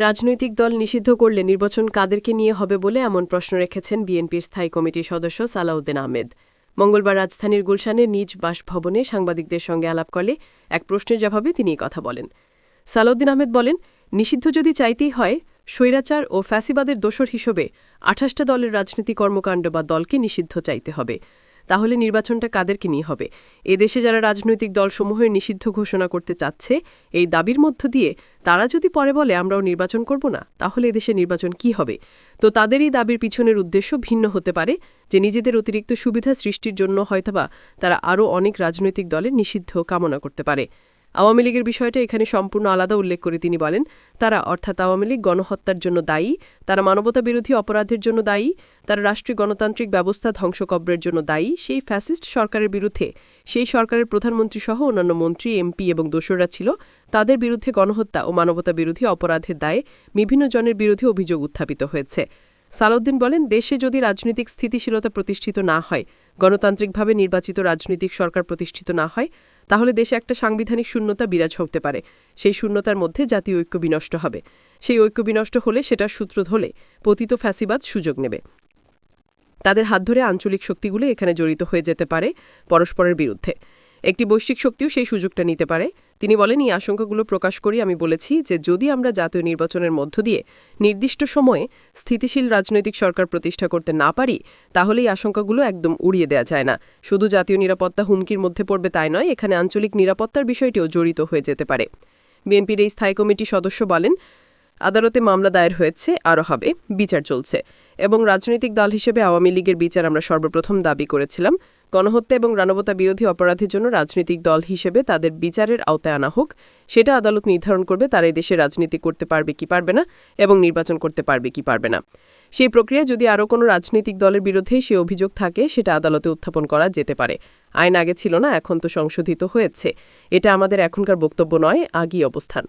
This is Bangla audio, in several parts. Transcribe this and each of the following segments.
রাজনৈতিক দল নিষিদ্ধ করলে নির্বাচন কাদেরকে নিয়ে হবে বলে এমন প্রশ্ন রেখেছেন বিএনপির স্থায়ী কমিটির সদস্য সালাউদ্দিন আহমেদ। মঙ্গলবার রাজধানীর গুলশানে নিজ বাসভবনে সাংবাদিকদের সঙ্গে আলাপ করলে এক প্রশ্নের জবাবে তিনি কথা বলেন। সালাউদ্দিন আহমেদ বলেন, নিষিদ্ধ যদি চাইতেই হয়, স্বৈরাচার ও ফ্যাসিবাদের দোসর হিসেবে ২৮টা দলের রাজনীতি কর্মকাণ্ড বা দলকে নিষিদ্ধ চাইতে হবে। তাহলে নির্বাচনটা কাদেরকে নিয়ে হবে? এদেশে যারা রাজনৈতিক দলসমূহের নিষিদ্ধ ঘোষণা করতে চাচ্ছে, এই দাবির মধ্য দিয়ে তারা যদি পরে বলে আমরাও নির্বাচন করব না, তাহলে এদেশে নির্বাচন কি হবে? তো তাদেরই দাবির পিছনের উদ্দেশ্য ভিন্ন হতে পারে, যে নিজেদের অতিরিক্ত সুবিধা সৃষ্টির জন্য হয়তোবা তারা আরও অনেক রাজনৈতিক দলের নিষিদ্ধ কামনা করতে পারে। আওয়ামী লীগের বিষয়টা এখানে সম্পূর্ণ আলাদা উল্লেখ করে তিনি বলেন, তারা অর্থাৎ আওয়ামী লীগ গণহত্যার জন্য দায়ী, তারা মানবতা বিরোধী অপরাধের জন্য দায়ী, তারা রাষ্ট্রীয় গণতান্ত্রিক ব্যবস্থা ধ্বংসকব্রের জন্য দায়ী। সেই ফ্যাসিস্ট সরকারের বিরুদ্ধে সেই সরকারের প্রধানমন্ত্রী সহ অন্যান্য মন্ত্রী, এমপি এবং দোসররা ছিল, তাদের বিরুদ্ধে গণহত্যা ও মানবতা বিরোধী অপরাধের দায়ে বিভিন্ন জনের বিরুদ্ধে অভিযোগ উত্থাপিত হয়েছে। সালাউদ্দিন বলেন, দেশে যদি রাজনৈতিক স্থিতিশীলতা প্রতিষ্ঠিত না হয়, গণতান্ত্রিকভাবে নির্বাচিত রাজনৈতিক সরকার প্রতিষ্ঠিত না হয়, তাহলে দেশে একটা সাংবিধানিক শূন্যতা বিরাজ হতে পারে। সেই শূন্যতার মধ্যে জাতীয় ঐক্য বিনষ্ট হবে। সেই ঐক্য বিনষ্ট হলে, সেটা সূত্র ধরে পতিত ফ্যাসিবাদ সুযোগ নেবে। তাদের হাত ধরে আঞ্চলিক শক্তিগুলো এখানে জড়িত হয়ে যেতে পারে পরস্পরের বিরুদ্ধে। একটি বৈশ্বিক শক্তিও সেই সুযোগটা নিতে পারে। তিনি বলেন, এই আশঙ্কাগুলো প্রকাশ করি আমি বলেছি যে যদি আমরা জাতীয় নির্বাচনের মধ্য দিয়ে নির্দিষ্ট সময়ে স্থিতিশীল রাজনৈতিক সরকার প্রতিষ্ঠা করতে না পারি, তাহলে এই আশঙ্কাগুলো একদম উড়িয়ে দেওয়া যায় না। শুধু জাতীয় নিরাপত্তা হুমকির মধ্যে পড়বে তাই নয়, এখানে আঞ্চলিক নিরাপত্তার বিষয়টিও জড়িত হয়ে যেতে পারে। বিএনপির এই স্থায়ী কমিটির সদস্য বলেন, আদালতে মামলা দায়ের হয়েছে, আরও হবে, বিচার চলছে, এবং রাজনৈতিক দল হিসেবে আওয়ামী লীগের বিচার আমরা সর্বপ্রথম দাবি করেছিলাম। গণহত্যা এবং মানবতা বিরোধী অপরাধের জন্য রাজনৈতিক দল হিসেবে তাদের বিচারের আওতায় আনা হোক। সেটা আদালত নির্ধারণ করবে তারা এই দেশে রাজনীতি করতে পারবে কি পারবে না, এবং নির্বাচন করতে পারবে কি পারবে না। সেই প্রক্রিয়া যদি আরও কোনো রাজনৈতিক দলের বিরুদ্ধে সে অভিযোগ থাকে, সেটা আদালতে উত্থাপন করা যেতে পারে। আইন আগে ছিল না, এখন তো সংশোধিত হয়েছে। এটা আমাদের এখনকার বক্তব্য নয়, আগেই অবস্থান।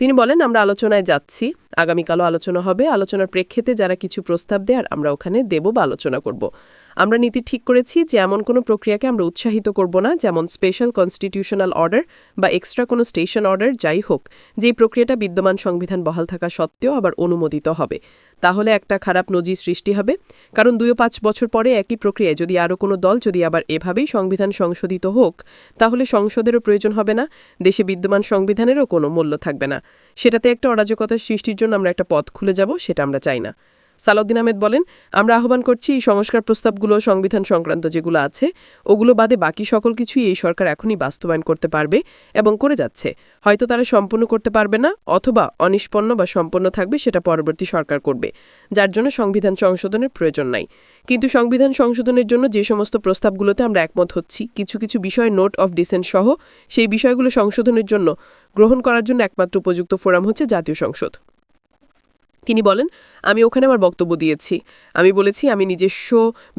তিনি বলেন, আমরা আলোচনায় যাচ্ছি, আগামীকালও আলোচনা হবে। আলোচনার প্রেক্ষিতে যারা কিছু প্রস্তাব দেয়ার আমরা ওখানে দেব বা আলোচনা করব। আমরা নীতি ঠিক করেছি যে এমন কোনো প্রক্রিয়াকে আমরা উৎসাহিত করব না, যেমন স্পেশাল কনস্টিটিউশনাল অর্ডার বা এক্সট্রা কোনো স্টেশন অর্ডার, যাই হোক, যেই প্রক্রিয়াটা বিদ্যমান সংবিধান বহাল থাকা সত্ত্বেও আবার অনুমোদিত হবে। তাহলে একটা খারাপ নজির সৃষ্টি হবে। কারণ ২-৫ বছর পরে একই প্রক্রিয়ায় যদি আরও কোনো দল যদি আবার এভাবেই সংবিধান সংশোধিত হোক, তাহলে সংসদেরও প্রয়োজন হবে না, দেশে বিদ্যমান সংবিধানেরও কোনো মূল্য থাকবে না। সেটাতে একটা অরাজকতা সৃষ্টির জন্য আমরা একটা পথ খুলে যাব, সেটা আমরা চাই না। সালাউদ্দিন আহমেদ বলেন, আমরা আহ্বান করছি এই সংস্কার প্রস্তাবগুলো, সংবিধান সংক্রান্ত যেগুলো আছে, ওগুলো বাদে বাকি সকল কিছুই এই সরকার এখনই বাস্তবায়ন করতে পারবে এবং করে যাচ্ছে। হয়তো তারা সম্পূর্ণ করতে পারবে না, অথবা অনিষ্পন্ন বা সম্পন্ন থাকবে, সেটা পরবর্তী সরকার করবে, যার জন্য সংবিধান সংশোধনের প্রয়োজন নাই। কিন্তু সংবিধান সংশোধনের জন্য যে সমস্ত প্রস্তাবগুলোতে আমরা একমত হচ্ছি, কিছু কিছু বিষয় নোট অফ ডিসেন্ট সহ, সেই বিষয়গুলো সংশোধনের জন্য গ্রহণ করার জন্য একমাত্র উপযুক্ত ফোরাম হচ্ছে জাতীয় সংসদ। তিনি বলেন, আমি ওখানে আমার বক্তব্য দিয়েছি। আমি বলেছি, আমি নিজস্ব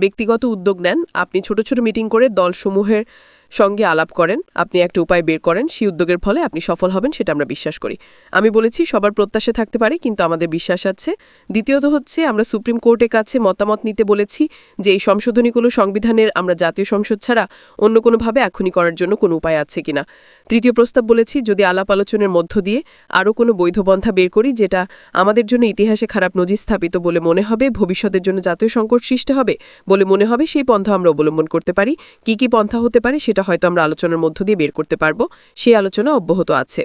ব্যক্তিগত উদ্যোগ নেন, আপনি ছোট ছোট মিটিং করে দলসমূহের সঙ্গে আলাপ করেন, আপনি একটা উপায় বের করেন, সেই উদ্যোগের ফলে আপনি সফল হবেন, সেটা আমরা বিশ্বাস করি। আমি বলেছি সবার প্রত্যাশা থাকতে পারে, কিন্তু আমাদের বিশ্বাস আছে। দ্বিতীয়ত হচ্ছে, আমরা সুপ্রিম কোর্টের কাছে মতামত নিতে বলেছি যে এই সংশোধনীগুলো সংবিধানের আমরা জাতীয় সংসদ ছাড়া অন্য কোনোভাবে এখনই করার জন্য কোনো উপায় আছে কিনা। তৃতীয় প্রস্তাব বলেছি, যদি আলাপ আলোচনার মধ্য দিয়ে আরও কোনো বৈধ পন্থা বের করি, যেটা আমাদের জন্য ইতিহাসে খারাপ নজির স্থাপিত বলে মনে হবে, ভবিষ্যতের জন্য জাতীয় সংকট সৃষ্টি হবে বলে মনে হবে, সেই পন্থা আমরা অবলম্বন করতে পারি। কি কি পন্থা হতে পারে সেটা হয়তো আমরা আলোচনার মধ্য দিয়ে বের করতে পারব। সেই আলোচনা অব্যাহত আছে।